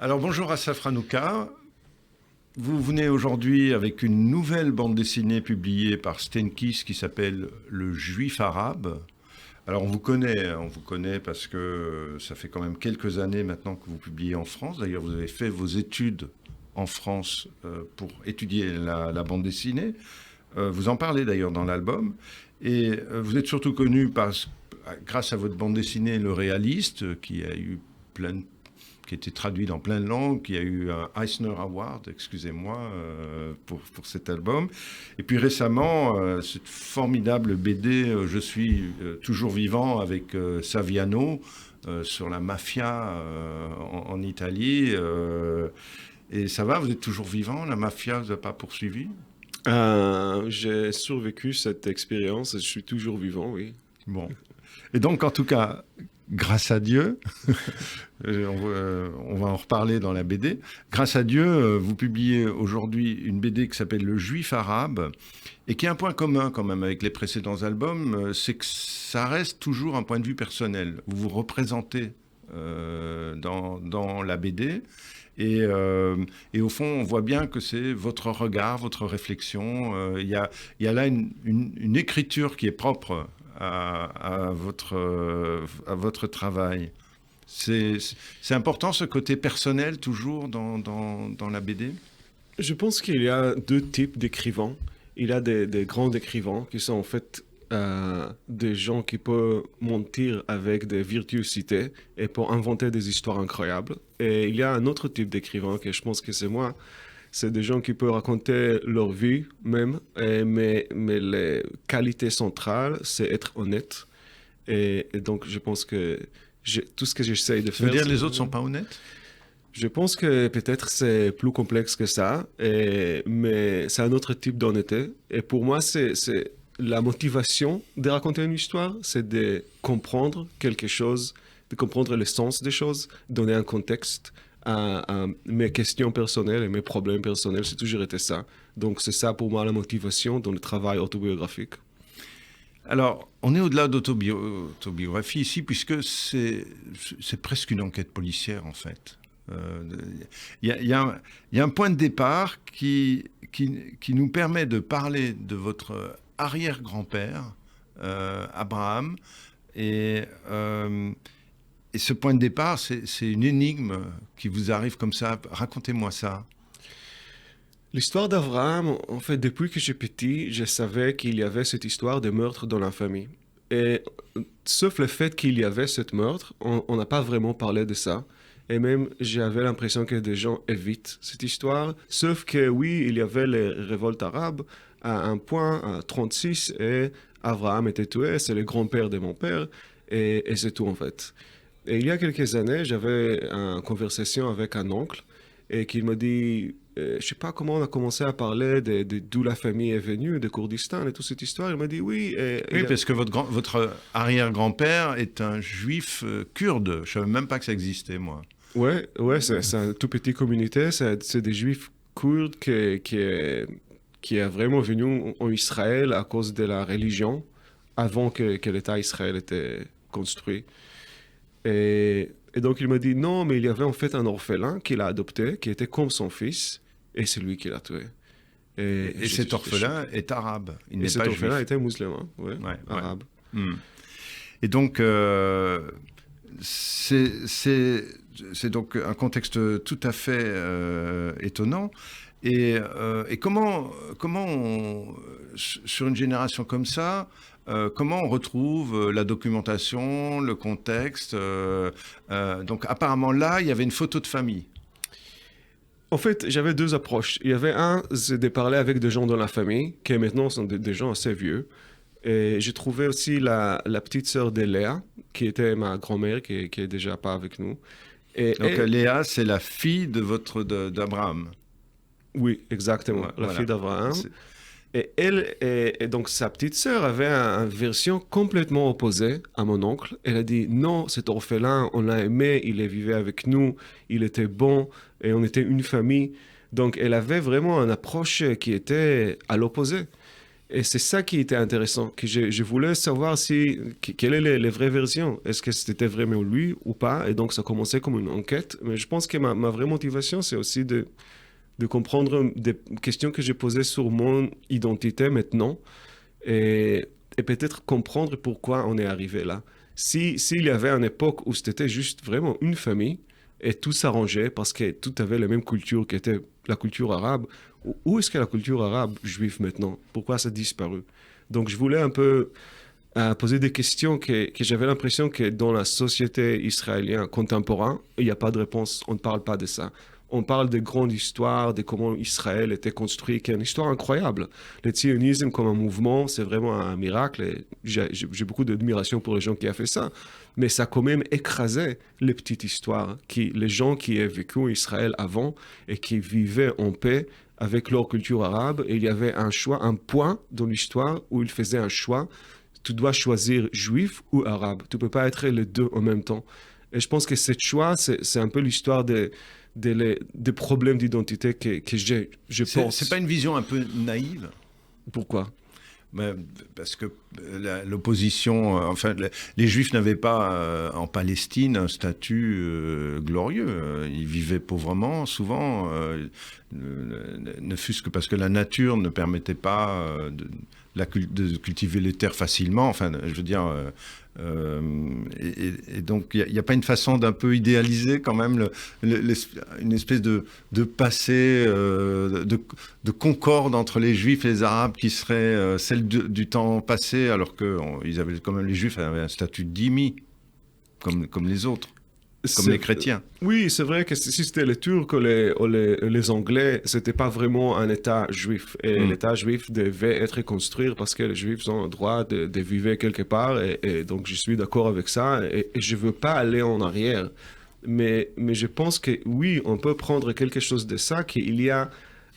Alors bonjour Assaf Ranouka, vous venez aujourd'hui avec une nouvelle bande dessinée publiée par Stenkis qui s'appelle Le Juif arabe. Alors on vous connaît parce que ça fait quand même quelques années maintenant que vous publiez en France. D'ailleurs vous avez fait vos études en France pour étudier la bande dessinée. Vous en parlez d'ailleurs dans l'album. Et vous êtes surtout connu grâce à votre bande dessinée Le Réaliste, qui a eu qui a été traduit dans plein de langues, qui a eu un Eisner Award, excusez-moi, pour cet album. Et puis récemment, cette formidable BD Je suis toujours vivant avec Saviano sur la mafia en Italie. Et ça va, vous êtes toujours vivant? La mafia ne vous a pas poursuivi? J'ai survécu cette expérience, je suis toujours vivant, oui. Bon. Et donc, en tout cas, grâce à Dieu, on va en reparler dans la BD, grâce à Dieu, vous publiez aujourd'hui une BD qui s'appelle Le Juif arabe, et qui a un point commun quand même avec les précédents albums, c'est que ça reste toujours un point de vue personnel. Vous vous représentez dans la BD, et au fond, on voit bien que c'est votre regard, votre réflexion. Il y a là une écriture qui est propre à votre travail. C'est important ce côté personnel toujours dans la BD? Je pense qu'il y a deux types d'écrivains. Il y a des grands écrivains qui sont en fait des gens qui peuvent mentir avec des virtuosités et pour inventer des histoires incroyables. Et il y a un autre type d'écrivain que je pense que c'est moi. C'est des gens qui peuvent raconter leur vie même, mais les qualités centrales, c'est être honnête. Et donc, je pense que tout ce que j'essaye de Ça veut faire... dire que les autres ne sont pas honnêtes? Je pense que peut-être c'est plus complexe que ça, mais c'est un autre type d'honnêteté. Et pour moi, c'est la motivation de raconter une histoire, c'est de comprendre quelque chose, de comprendre le sens des choses, donner un contexte à mes questions personnelles et mes problèmes personnels. C'est toujours été ça. Donc c'est ça pour moi la motivation dans le travail autobiographique. Alors, on est au-delà d'autobiographie ici, puisque c'est presque une enquête policière, en fait. Il y a un point de départ qui nous permet de parler de votre arrière-grand-père, Abraham, et ce point de départ, c'est une énigme qui vous arrive comme ça. Racontez-moi ça. L'histoire d'Abraham, en fait, depuis que j'étais petit, je savais qu'il y avait cette histoire de meurtre dans la famille. Et sauf le fait qu'il y avait cette meurtre, on n'a pas vraiment parlé de ça. Et même, j'avais l'impression que des gens évitent cette histoire. Sauf que oui, il y avait les révoltes arabes à un point, à 36, et Abraham était tué, c'est le grand-père de mon père, et c'est tout en fait. Et il y a quelques années, j'avais une conversation avec un oncle, et qui m'a dit, je sais pas comment on a commencé à parler d'où la famille est venue, de Kurdistan et toute cette histoire. Il m'a dit oui. Oui, parce que votre arrière-grand-père est un juif kurde. Je savais même pas que ça existait, moi. Ouais, c'est une toute petite communauté. C'est des juifs kurdes qui est vraiment venu en Israël à cause de la religion, avant que l'État Israël était construit. Et donc il m'a dit non, mais il y avait en fait un orphelin qu'il a adopté, qui était comme son fils, et c'est lui qui l'a tué. Et cet orphelin est arabe, il n'est pas juif. Et cet orphelin était musulman, ouais, arabe. Ouais. Et donc, c'est donc un contexte tout à fait étonnant. Et comment sur une génération comme ça, comment on retrouve la documentation, le contexte donc apparemment là, il y avait une photo de famille. En fait, j'avais deux approches. Il y avait un, c'est de parler avec des gens dans la famille, qui maintenant sont des gens assez vieux. Et j'ai trouvé aussi la petite sœur de Léa, qui était ma grand-mère, qui est déjà pas avec nous. Donc Léa, c'est la fille d'Abraham. Oui, exactement, la fille d'Abraham. Et elle, et donc sa petite sœur avait une version complètement opposée à mon oncle. Elle a dit non, cet orphelin, on l'a aimé, il vivait avec nous, il était bon et on était une famille. Donc elle avait vraiment une approche qui était à l'opposé. Et c'est ça qui était intéressant, que je voulais savoir quelle est les vraies versions. Est-ce que c'était vraiment lui ou pas? Et donc, ça commençait comme une enquête. Mais je pense que ma vraie motivation, c'est aussi de comprendre des questions que j'ai posées sur mon identité maintenant et peut-être comprendre pourquoi on est arrivé là. S'il y avait une époque où c'était juste vraiment une famille et tout s'arrangeait parce que tout avait la même culture qui était la culture arabe, où est-ce que la culture arabe juive maintenant? Pourquoi ça a disparu? Donc je voulais un peu poser des questions que j'avais l'impression que dans la société israélienne contemporaine, il n'y a pas de réponse, on ne parle pas de ça. On parle de grandes histoires, de comment Israël était construit, qui est une histoire incroyable. Le sionisme comme un mouvement, c'est vraiment un miracle. Et j'ai beaucoup d'admiration pour les gens qui ont fait ça. Mais ça a quand même écrasé les petites histoires, les gens qui ont vécu Israël avant et qui vivaient en paix avec leur culture arabe. Et il y avait un choix, un point dans l'histoire où ils faisaient un choix. Tu dois choisir juif ou arabe. Tu ne peux pas être les deux en même temps. Et je pense que ce choix, c'est un peu l'histoire des problèmes d'identité que je pense. C'est pas une vision un peu naïve? Pourquoi? Parce que l'opposition, enfin, les Juifs n'avaient pas en Palestine un statut glorieux. Ils vivaient pauvrement, souvent, ne fût-ce que parce que la nature ne permettait pas de cultiver les terres facilement. Enfin, je veux dire, et donc il n'y a pas une façon d'un peu idéaliser quand même une espèce de passé, de concorde entre les Juifs et les Arabes qui serait celle du temps passé, alors que quand même, les Juifs avaient un statut dhimmi comme les autres. Comme les chrétiens. Oui, c'est vrai que si c'était les Turcs ou les Anglais, c'était pas vraiment un État juif. Et l'État juif devait être construit parce que les Juifs ont le droit de vivre quelque part. Et donc, je suis d'accord avec ça. Et je veux pas aller en arrière. Mais je pense que oui, on peut prendre quelque chose de ça, qu'il y a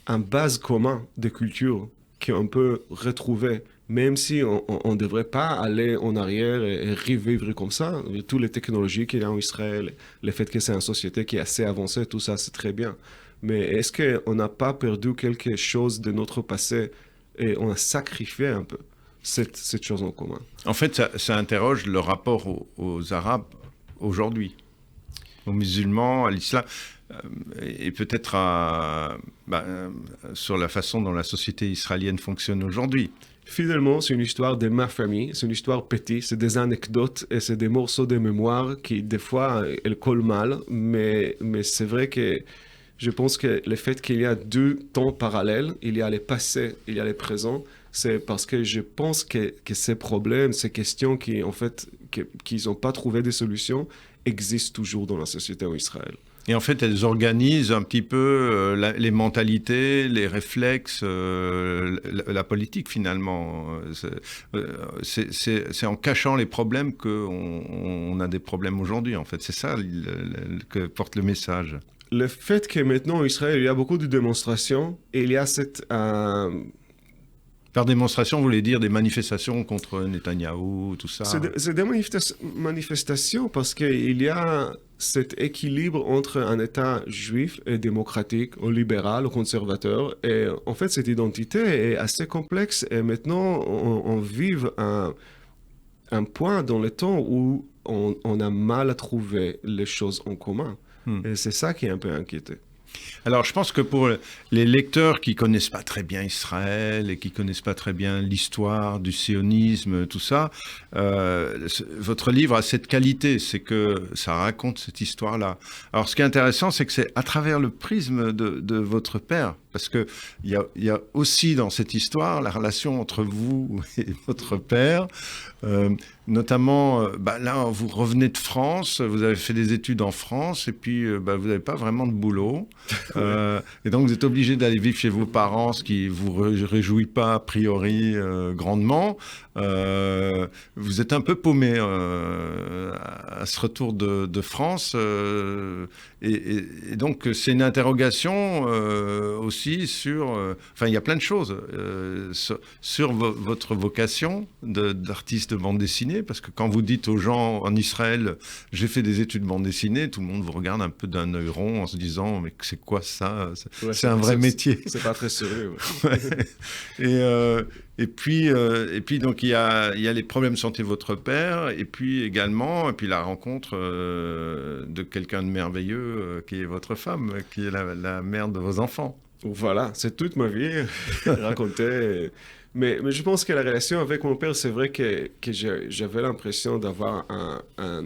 un base commun de culture qu'on peut retrouver. Même si on ne devrait pas aller en arrière et revivre comme ça, toutes les technologies qu'il y a en Israël, le fait que c'est une société qui est assez avancée, tout ça, c'est très bien. Mais est-ce qu'on n'a pas perdu quelque chose de notre passé et on a sacrifié un peu cette chose en commun? En fait, ça interroge le rapport aux Arabes aujourd'hui, aux musulmans, à l'islam, et peut-être sur la façon dont la société israélienne fonctionne aujourd'hui. Finalement, c'est une histoire de ma famille, c'est une histoire petite, c'est des anecdotes et c'est des morceaux de mémoire qui, des fois, elles collent mal, mais c'est vrai que je pense que le fait qu'il y a deux temps parallèles, il y a le passé, il y a le présent, c'est parce que je pense que ces problèmes, ces questions qui, en fait, qu'ils n'ont pas trouvé de solutions, existent toujours dans la société en Israël. Et en fait, elles organisent un petit peu les mentalités, les réflexes, la politique finalement. C'est en cachant les problèmes qu'on a des problèmes aujourd'hui, en fait. C'est ça que porte le message. Le fait que maintenant en Israël, il y a beaucoup de démonstrations, et il y a cette... Par démonstration, vous voulez dire des manifestations contre Netanyahou, tout ça? C'est des manifestations parce qu'il y a cet équilibre entre un État juif et démocratique, ou libéral, ou conservateur. Et en fait, cette identité est assez complexe. Et maintenant, on vit un point dans le temps où on a mal à trouver les choses en commun. Et c'est ça qui est un peu inquiétant. Alors, je pense que pour les lecteurs qui connaissent pas très bien Israël et qui connaissent pas très bien l'histoire du sionisme, tout ça, votre livre a cette qualité, c'est que ça raconte cette histoire-là. Alors, ce qui est intéressant, c'est que c'est à travers le prisme de votre père, parce que il y a aussi dans cette histoire la relation entre vous et votre père. Notamment, là, vous revenez de France, vous avez fait des études en France, et puis vous n'avez pas vraiment de boulot. Et donc, vous êtes obligé d'aller vivre chez vos parents, ce qui ne vous réjouit pas, a priori, grandement. Vous êtes un peu paumé à ce retour de France. Et donc, c'est une interrogation aussi aussi sur... Enfin, il y a plein de choses sur votre vocation d'artiste de bande dessinée, parce que quand vous dites aux gens en Israël, j'ai fait des études de bande dessinée, tout le monde vous regarde un peu d'un œil rond en se disant, mais c'est quoi ça? C'est un vrai métier. C'est pas très sérieux. Ouais. Et puis donc il y a les problèmes de santé de votre père, et puis la rencontre de quelqu'un de merveilleux qui est votre femme, qui est la mère de vos enfants. Voilà, c'est toute ma vie racontée. Mais je pense que la relation avec mon père, c'est vrai que j'avais l'impression d'avoir un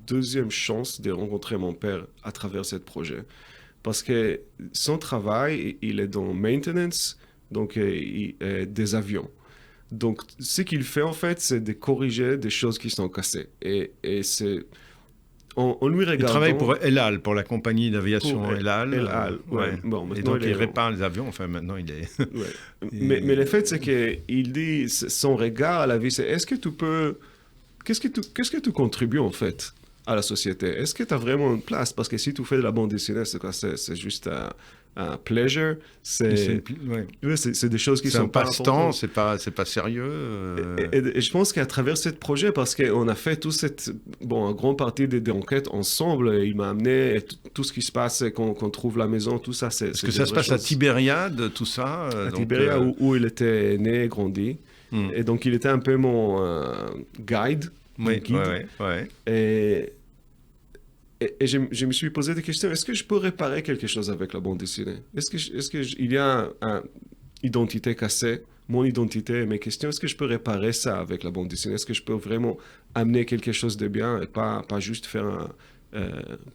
deuxième chance de rencontrer mon père à travers ce projet. Parce que son travail, il est dans maintenance, donc des avions. Donc, ce qu'il fait, en fait, c'est de corriger des choses qui sont cassées. Et c'est... En lui regardant... Il travaille pour El Al, pour la compagnie d'aviation El Al. El Al, ouais. Bon, et donc, il répare les avions. Enfin, maintenant, il est... Ouais. Mais le fait, c'est qu'il dit... Son regard à la vie, c'est est-ce que tu peux... Qu'est-ce que tu contribues, en fait, à la société? Est-ce que tu as vraiment une place? Parce que si tu fais de la bande dessinée, c'est juste un pleasure. C'est des choses qui sont pas passe-temps, c'est pas sérieux. Et je pense qu'à travers ce projet, parce qu'on a fait toute cette une grande partie des enquêtes ensemble, il m'a amené tout ce qui se passe, qu'on trouve la maison, tout ça. Est-ce que ça se passe à Tibériade, tout ça? À Tibériade, où il était né et grandi. Et donc, il était un peu mon guide. Oui. Et je me suis posé des questions. Est-ce que je peux réparer quelque chose avec la bande dessinée? Est-ce qu'il y a une identité cassée, mon identité et mes questions? Est-ce que je peux réparer ça avec la bande dessinée? Est-ce que je peux vraiment amener quelque chose de bien et pas juste faire un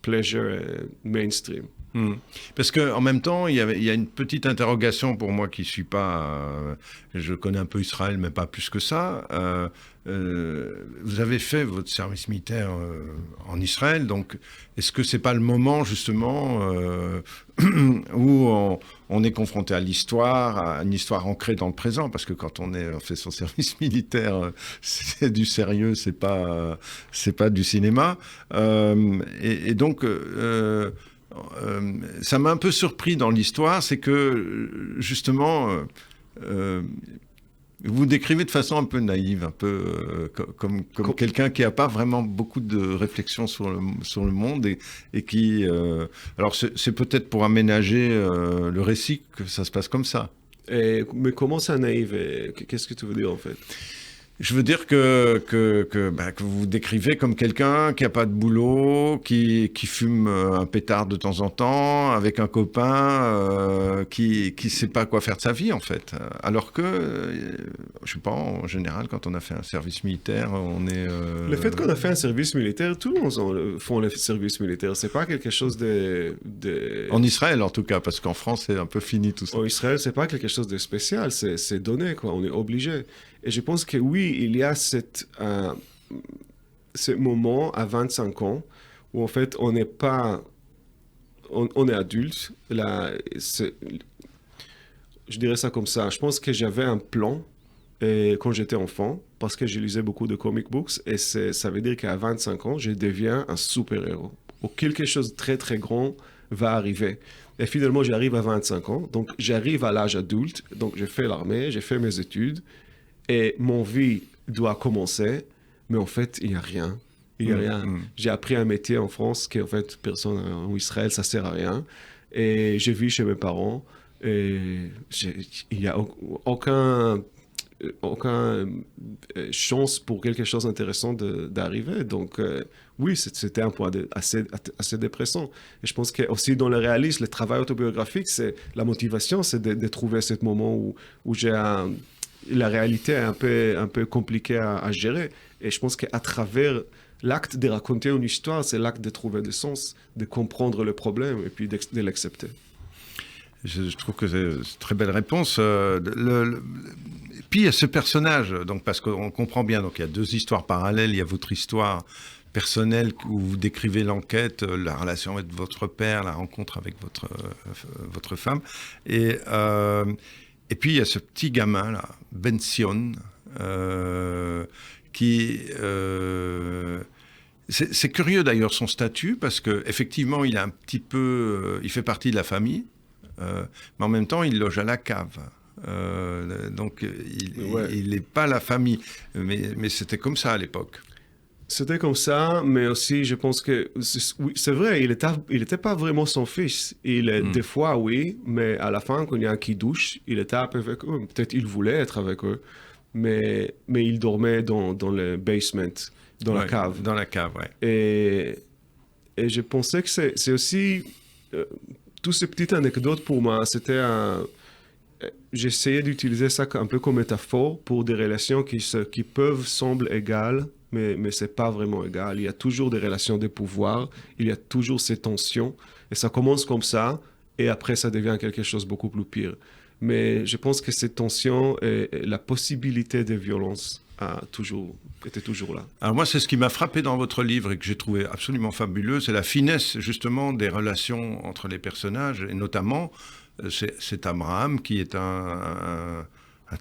pleasure mainstream? Parce qu'en même temps, il y a une petite interrogation pour moi qui ne suis pas... je connais un peu Israël, mais pas plus que ça. Vous avez fait votre service militaire en Israël, donc est-ce que ce n'est pas le moment justement où on est confronté à l'histoire, à une histoire ancrée dans le présent? Parce que quand on fait son service militaire, c'est du sérieux, c'est pas du cinéma. Et donc... ça m'a un peu surpris dans l'histoire, c'est que justement, vous décrivez de façon un peu naïve, un peu comme quelqu'un qui n'a pas vraiment beaucoup de réflexion sur le monde et qui... alors c'est peut-être pour aménager le récit que ça se passe comme ça. Mais comment ça naïve? Qu'est-ce que tu veux dire en fait? Je veux dire que vous vous décrivez comme quelqu'un qui n'a pas de boulot, qui fume un pétard de temps en temps, avec un copain qui ne sait pas quoi faire de sa vie, en fait. Alors que, je sais pas, en général, quand on a fait un service militaire, on est... Le fait qu'on a fait un service militaire, tout le monde font le service militaire. C'est pas quelque chose de... En Israël, en tout cas, parce qu'en France, c'est un peu fini tout ça. En Israël, c'est pas quelque chose de spécial, c'est donné, quoi. On est obligé. Et je pense que oui, il y a ce moment à 25 ans où en fait on n'est pas... On est adulte. Là, je dirais ça comme ça. Je pense que j'avais un plan quand j'étais enfant parce que je lisais beaucoup de comic books et ça veut dire qu'à 25 ans, je deviens un super-héros. Ou quelque chose de très très grand va arriver. Et finalement, j'arrive à 25 ans. Donc j'arrive à l'âge adulte. Donc j'ai fait l'armée, j'ai fait mes études. Et mon vie doit commencer, mais en fait, il n'y a rien. Il n'y a rien. J'ai appris un métier en France qui, en fait, personne en Israël, ça ne sert à rien. Et je vis chez mes parents. Et il n'y a aucun chance pour quelque chose d'intéressant d'arriver. Donc, oui, c'était un point assez dépressant. Et je pense que aussi dans le réalisme, le travail autobiographique, c'est la motivation, c'est de trouver ce moment où j'ai la réalité est un peu compliquée à gérer. Et je pense qu'à travers l'acte de raconter une histoire, c'est l'acte de trouver du sens, de comprendre le problème et puis de l'accepter. Je trouve que c'est une très belle réponse. Puis il y a ce personnage, donc, parce qu'on comprend bien, donc il y a deux histoires parallèles. Il y a votre histoire personnelle où vous décrivez l'enquête, la relation avec votre père, la rencontre avec votre femme. Et puis, il y a ce petit gamin, là, Ben Sion, qui... c'est curieux, d'ailleurs, son statut, parce qu'effectivement, il a un petit peu... il fait partie de la famille, mais en même temps, il loge à la cave. Donc, il n'est pas la famille. Mais c'était comme ça à l'époque. C'était comme ça, mais aussi, je pense que, oui, c'est vrai, il était pas vraiment son fils. Des fois, oui, mais à la fin, quand il y a un qui douche, il était avec eux. Peut-être il voulait être avec eux, mais il dormait dans le basement, dans la cave. Dans la cave, ouais. Et je pensais que c'est aussi... toutes ces petites anecdotes pour moi, j'essayais d'utiliser ça un peu comme métaphore pour des relations qui peuvent sembler égales, mais c'est pas vraiment égal. Il y a toujours des relations de pouvoir, il y a toujours ces tensions, et ça commence comme ça, et après ça devient quelque chose de beaucoup plus pire. Mais je pense que ces tensions et la possibilité de violence était toujours là. Alors moi, c'est ce qui m'a frappé dans votre livre et que j'ai trouvé absolument fabuleux, c'est la finesse justement des relations entre les personnages, et notamment c'est Abraham qui est un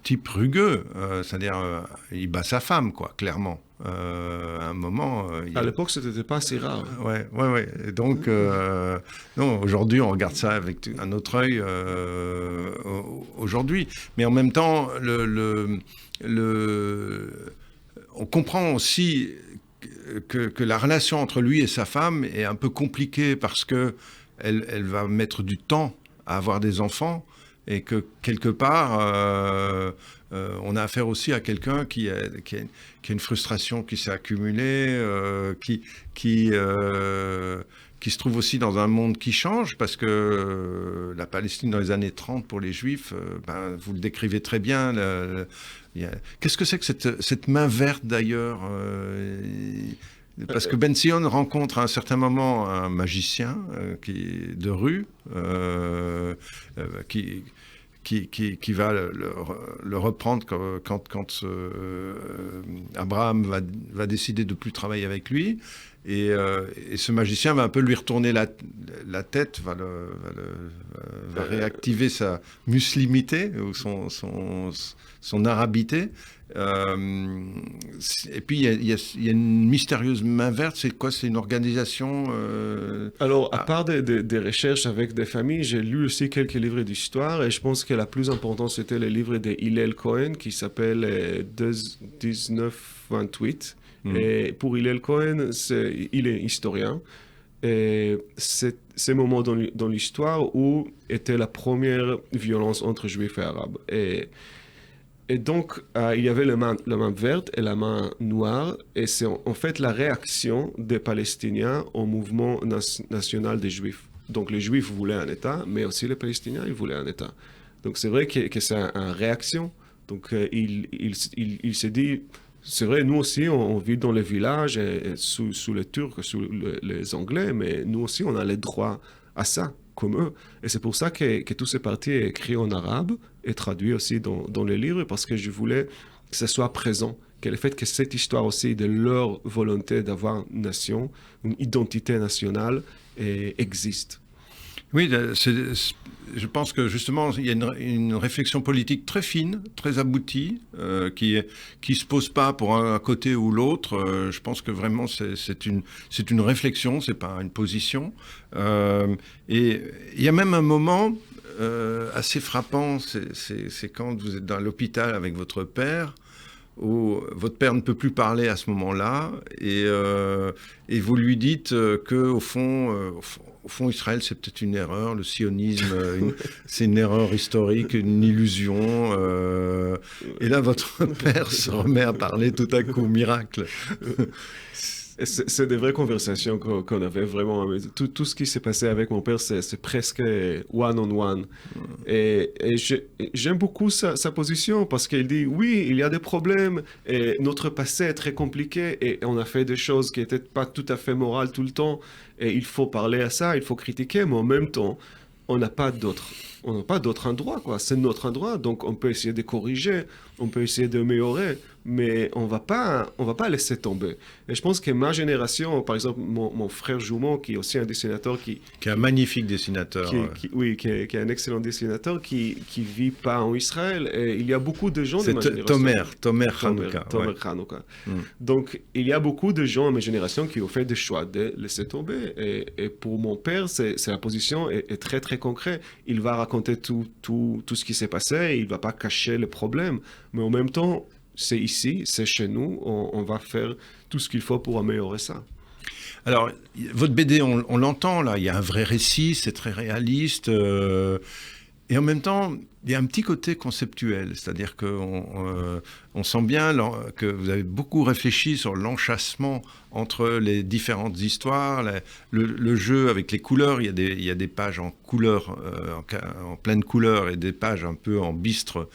type rugueux, c'est-à-dire il bat sa femme, quoi, clairement. À un moment... À l'époque, ce n'était pas si rare. Ouais. Et donc, non, aujourd'hui, on regarde ça avec un autre œil aujourd'hui. Mais en même temps, on comprend aussi que la relation entre lui et sa femme est un peu compliquée parce que elle va mettre du temps à avoir des enfants et que quelque part, on a affaire aussi à quelqu'un qui a une frustration qui s'est accumulée, qui se trouve aussi dans un monde qui change, parce que la Palestine dans les années 30 pour les Juifs, vous le décrivez très bien. Qu'est-ce que c'est que cette main verte d'ailleurs parce que Ben Sion rencontre à un certain moment un magicien de rue qui va le reprendre quand Abraham va décider de plus travailler avec lui. Et ce magicien va un peu lui retourner la tête, va réactiver sa muslimité ou son arabité. Et puis il y a une mystérieuse main verte. C'est quoi? C'est une organisation Alors, à part des recherches avec des familles, j'ai lu aussi quelques livres d'histoire, et je pense que la plus importante, c'était le livre de Hillel Cohen qui s'appelle 1928. Et pour Hillel Cohen, il est historien. Et c'est ce moment dans l'histoire où était la première violence entre juifs et arabes. Et donc, il y avait la main verte et la main noire, et c'est en fait la réaction des Palestiniens au mouvement national des Juifs. Donc, les Juifs voulaient un État, mais aussi les Palestiniens, ils voulaient un État. Donc, c'est vrai que c'est une réaction. Donc, il s'est dit, c'est vrai, nous aussi, on vit dans les villages sous les Turcs, sous les Anglais, mais nous aussi, on a les droits à ça, comme eux. Et c'est pour ça que tout ce parti est écrit en arabe et traduit aussi dans les livres, parce que je voulais que ce soit présent, que le fait que cette histoire aussi de leur volonté d'avoir une nation, une identité nationale, existe. Oui, je pense que justement, il y a une réflexion politique très fine, très aboutie, qui se pose pas pour un côté ou l'autre. Je pense que vraiment, c'est une réflexion, c'est pas une position. Et il y a même un moment assez frappant, c'est quand vous êtes dans l'hôpital avec votre père, où votre père ne peut plus parler à ce moment-là, et vous lui dites qu'au fond, Israël, c'est peut-être une erreur, le sionisme, c'est une erreur historique, une illusion. Et là, votre père se remet à parler tout à coup, miracle. C'est des vraies conversations qu'on avait vraiment. Tout ce qui s'est passé avec mon père, c'est presque one-on-one. Et j'aime beaucoup sa position, parce qu'il dit, oui, il y a des problèmes, et notre passé est très compliqué, et on a fait des choses qui n'étaient pas tout à fait morales tout le temps, et il faut parler à ça, il faut critiquer, mais en même temps, on n'a pas d'autre endroit, quoi. C'est notre endroit, donc on peut essayer de corriger, on peut essayer d'améliorer, mais on va pas laisser tomber. Et je pense que ma génération, par exemple, mon frère jumeau, qui est aussi un dessinateur qui est un magnifique dessinateur. Qui est un excellent dessinateur, qui vit pas en Israël. Et il y a beaucoup de gens de ma génération. Tomer Hanouka. Donc, il y a beaucoup de gens de ma génération qui ont fait des choix de laisser tomber. Et pour mon père, la position est très, très concrète. Il va raconter tout ce qui s'est passé, il va pas cacher le problème. Mais en même temps, c'est ici, c'est chez nous, on va faire tout ce qu'il faut pour améliorer ça. Alors, votre BD, on l'entend là, il y a un vrai récit, c'est très réaliste, et en même temps, il y a un petit côté conceptuel, c'est-à-dire qu'on sent bien que vous avez beaucoup réfléchi sur l'enchâssement entre les différentes histoires, le jeu avec les couleurs, il y a des pages en couleur, en pleine couleur, et des pages un peu en bistre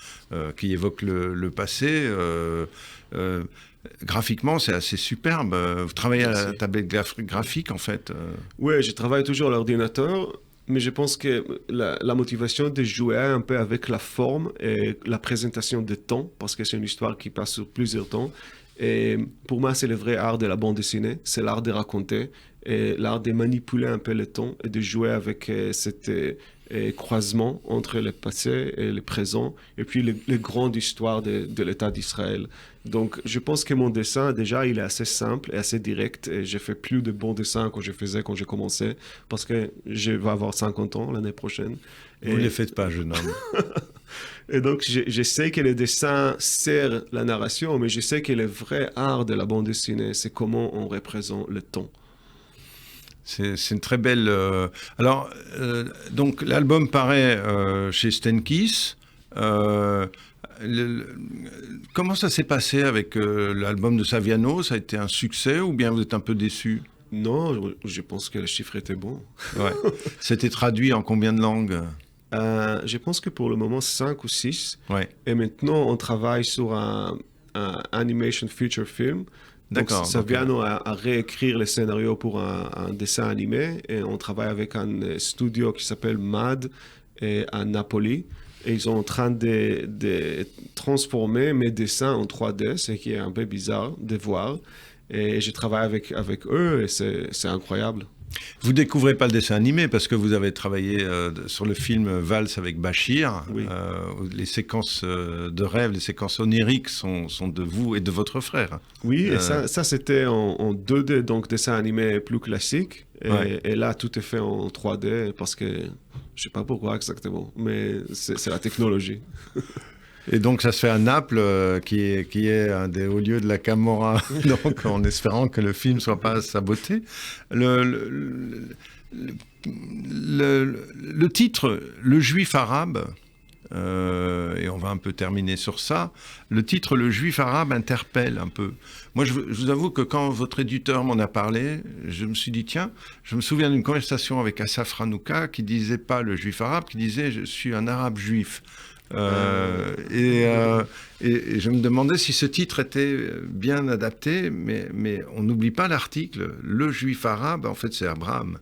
qui évoquent le passé. Graphiquement, c'est assez superbe. Vous travaillez à la tablette graphique, en fait. Oui, je travaille toujours à l'ordinateur. Mais je pense que la motivation de jouer un peu avec la forme et la présentation de temps, parce que c'est une histoire qui passe sur plusieurs temps. Et pour moi, c'est le vrai art de la bande dessinée. C'est l'art de raconter et l'art de manipuler un peu le temps et de jouer avec cet croisement entre le passé et le présent et puis les grandes histoires de l'État d'Israël. Donc, je pense que mon dessin, déjà, il est assez simple et assez direct. Et j'ai fait plus de bons dessins que je faisais quand j'ai commencé, parce que je vais avoir 50 ans l'année prochaine. Vous ne les faites pas, jeune homme. Et donc, je sais que le dessin sert la narration, mais je sais que le vrai art de la bande dessinée, c'est comment on représente le temps. C'est une très belle... Alors, donc, l'album paraît chez Stenkiss. Comment ça s'est passé avec l'album de Saviano? Ça a été un succès ou bien vous êtes un peu déçu? Non, je pense que le chiffre était bon. Ouais. C'était traduit en combien de langues? Je pense que pour le moment, 5 ou 6. Ouais. Et maintenant, on travaille sur un animation feature film. D'accord. Donc, Saviano a réécrire le scénario pour un dessin animé. Et on travaille avec un studio qui s'appelle MAD à Napoli. Et ils sont en train de transformer mes dessins en 3D, ce qui est un peu bizarre de voir. Et je travaille avec eux et c'est incroyable. Vous découvrez pas le dessin animé parce que vous avez travaillé sur le film Valse avec Bachir. Oui. Les séquences de rêve, les séquences oniriques sont de vous et de votre frère. Oui, et ça c'était en 2D, donc dessin animé plus classique. Et là, tout est fait en 3D parce que je sais pas pourquoi exactement, mais c'est la technologie. Et donc, ça se fait à Naples, qui est un des hauts lieux de la Camorra, donc en espérant que le film ne soit pas saboté. Le titre, Le Juif arabe, et on va un peu terminer sur ça, le titre, Le Juif arabe, interpelle un peu. Moi, je vous avoue que quand votre éditeur m'en a parlé, je me suis dit, tiens, je me souviens d'une conversation avec Asaf Hanouka qui disait pas le Juif arabe, qui disait, je suis un arabe juif. Et je me demandais si ce titre était bien adapté, mais on n'oublie pas l'article. Le juif arabe, en fait, c'est Abraham.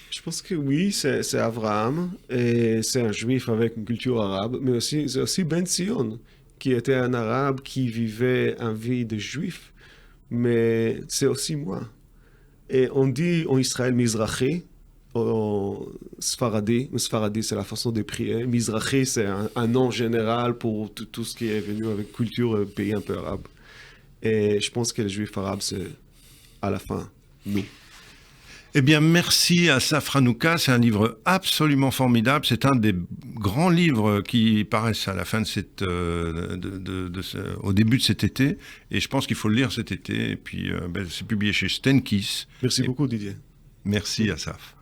Je pense que oui, c'est Abraham, et c'est un juif avec une culture arabe, mais aussi, c'est aussi Ben Sion, qui était un arabe qui vivait une vie de juif, mais c'est aussi moi. Et on dit en Israël Mizrahi, Sfaradi, c'est la façon de prier. Mizrahi, c'est un nom général pour tout ce qui est venu avec culture pays un peu arabe. Et je pense que les juifs arabes, c'est à la fin, nous. Eh bien, merci à Asaf Hanouka. C'est un livre absolument formidable. C'est un des grands livres qui paraissent à la fin au début de cet été. Et je pense qu'il faut le lire cet été. Et puis, c'est publié chez Stenkiss. Merci beaucoup, Didier. Merci, Asaf.